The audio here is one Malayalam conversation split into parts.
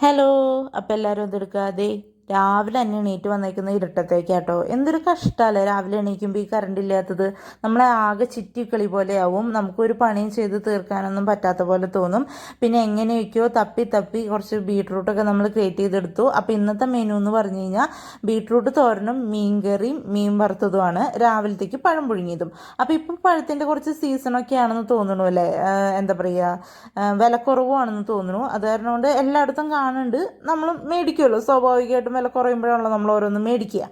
ഹലോ. അപ്പം എല്ലാവരും എന്തെടുക്കാതെ രാവിലെ തന്നെ എണീറ്റ് വന്നേക്കുന്ന ഇരുട്ടത്തേക്കാട്ടോ. എന്തൊരു കഷ്ടമല്ലേ രാവിലെ എണീക്കുമ്പോൾ ഈ കറണ്ട് ഇല്ലാത്തത്. നമ്മളെ ആകെ ചിറ്റിക്കളി പോലെയാവും. നമുക്കൊരു പണിയും ചെയ്ത് തീർക്കാനൊന്നും പറ്റാത്ത പോലെ തോന്നും. പിന്നെ എങ്ങനെയൊക്കെയോ തപ്പി തപ്പി കുറച്ച് ബീട്രൂട്ടൊക്കെ നമ്മൾ ക്രിയേറ്റ് ചെയ്തെടുത്തു. അപ്പോൾ ഇന്നത്തെ മെനു എന്ന് പറഞ്ഞു കഴിഞ്ഞാൽ ബീട്രൂട്ട് തോരനും മീൻ കറിയും മീൻ വറുത്തതുമാണ്, രാവിലത്തേക്ക് പഴം പുഴുങ്ങിയതും. അപ്പോൾ ഇപ്പം പഴത്തിൻ്റെ കുറച്ച് സീസണൊക്കെ ആണെന്ന് തോന്നുന്നു അല്ലേ. എന്താ പറയുക, വിലക്കുറവാണെന്ന് തോന്നുന്നു. അത് കാരണം കൊണ്ട് എല്ലായിടത്തും കാണുന്നുണ്ട്. നമ്മൾ മേടിക്കുമല്ലോ, സ്വാഭാവികമായിട്ടും വില കുറയുമ്പോഴാണല്ലോ നമ്മൾ ഓരോന്ന് മേടിക്കുക.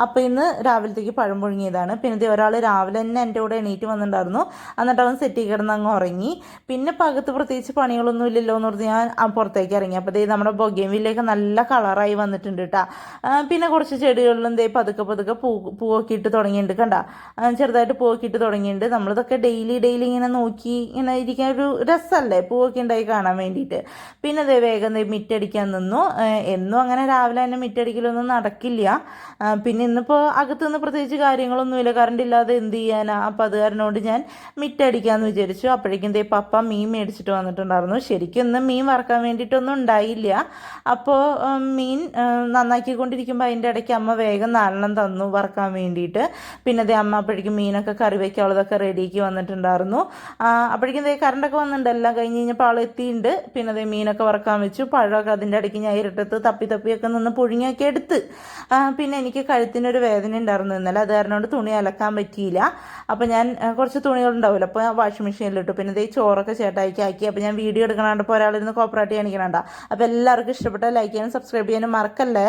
അപ്പോൾ ഇന്ന് രാവിലത്തേക്ക് പഴം പുഴുങ്ങിയതാണ്. പിന്നെ ഇത് ഒരാൾ രാവിലെ തന്നെ എൻ്റെ കൂടെ എണീറ്റ് വന്നിട്ടുണ്ടായിരുന്നു. എന്നിട്ട് അവൻ സെറ്റി കിടന്ന് അങ്ങ് ഉറങ്ങി. പിന്നെ പകത്ത് പ്രത്യേകിച്ച് പണികളൊന്നും ഇല്ലല്ലോ എന്ന് പറഞ്ഞ് ഞാൻ പുറത്തേക്ക് ഇറങ്ങി. അപ്പോൾ ദേ നമ്മുടെ ബൊഗേൻവില്ലയൊക്കെ നല്ല കളറായി വന്നിട്ടുണ്ട് കേട്ടോ. പിന്നെ കുറച്ച് ചെടികളിലും ദേ പതുക്കെ പതുക്കെ പൂവൊക്കെ ഇട്ട് തുടങ്ങിയിട്ടുണ്ട്. കണ്ട, ചെറുതായിട്ട് പൂവൊക്കെ ഇട്ട് തുടങ്ങിയിട്ടുണ്ട്. നമ്മളിതൊക്കെ ഡെയിലി ഇങ്ങനെ നോക്കി ഇങ്ങനെ ഇരിക്കാൻ ഒരു രസമല്ലേ, പൂവൊക്കെ ഉണ്ടായി കാണാൻ വേണ്ടിയിട്ട്. പിന്നെ ദേ വേഗം മിറ്റടിക്കാൻ നിന്നു. എന്നും അങ്ങനെ രാവിലെ തന്നെ മിറ്റടിക്കലൊന്നും നടക്കില്ല. പിന്നെ ഇന്നിപ്പോൾ അകത്തുനിന്ന് പ്രത്യേകിച്ച് കാര്യങ്ങളൊന്നുമില്ല, കറണ്ട് ഇല്ലാതെ എന്ത് ചെയ്യാനാ. അപ്പോൾ അത് കാരണം കൊണ്ട് ഞാൻ മിറ്റടിക്കാമെന്ന് വിചാരിച്ചു. അപ്പോഴേക്കും ദേ പപ്പ മീൻ മേടിച്ചിട്ട് വന്നിട്ടുണ്ടായിരുന്നു. ശരിക്കും ഇന്ന് മീൻ വറക്കാൻ വേണ്ടിയിട്ടൊന്നും ഉണ്ടായില്ല. അപ്പോൾ മീൻ നന്നാക്കിക്കൊണ്ടിരിക്കുമ്പോൾ അതിൻ്റെ ഇടയ്ക്ക് അമ്മ വേഗം നാലെണ്ണം തന്നു വറക്കാൻ വേണ്ടിയിട്ട്. പിന്നെ ദേ അമ്മ അപ്പോഴേക്കും മീനൊക്കെ കറി വയ്ക്കാനുള്ളതൊക്കെ റെഡിയാക്കി വന്നിട്ടുണ്ടായിരുന്നു. അപ്പോഴേക്കും ദേ കറണ്ടൊക്കെ വന്നിട്ടുണ്ട്. എല്ലാം കഴിഞ്ഞ് കഴിഞ്ഞപ്പോൾ ആൾ എത്തിയിട്ടുണ്ട്. പിന്നെ ദേ മീനൊക്കെ വറക്കാൻ വെച്ചു. പഴമൊക്കെ അതിൻ്റെ ഇടയ്ക്ക് ഞാൻ ഇരട്ടത്ത് തപ്പിയൊക്കെ നിന്ന് പുഴുങ്ങിയൊക്കെ എടുത്ത്. പിന്നെ എനിക്ക് കഴുത്തിനൊരു വേദന ഉണ്ടായിരുന്നു ഇന്നലെ. അത് കാരണം കൊണ്ട് തുണി അലക്കാൻ പറ്റിയില്ല. അപ്പോൾ ഞാൻ കുറച്ച് തുണികളുണ്ടാവില്ല, അപ്പോൾ വാഷിംഗ് മെഷീനിലിട്ടു. പിന്നെ ഇതേ ചോറൊക്കെ ചേട്ടായിക്ക് ആക്കി. അപ്പോൾ ഞാൻ വീഡിയോ എടുക്കണാണ്ടപ്പോൾ ഒരാളിരുന്ന് കോപ്പറേറ്റ് കാണിക്കണണ്ട. അപ്പോൾ എല്ലാവർക്കും ഇഷ്ടപ്പെട്ട ലൈക്ക് ചെയ്യാനും സബ്സ്ക്രൈബ് ചെയ്യാനും മറക്കല്ലേ.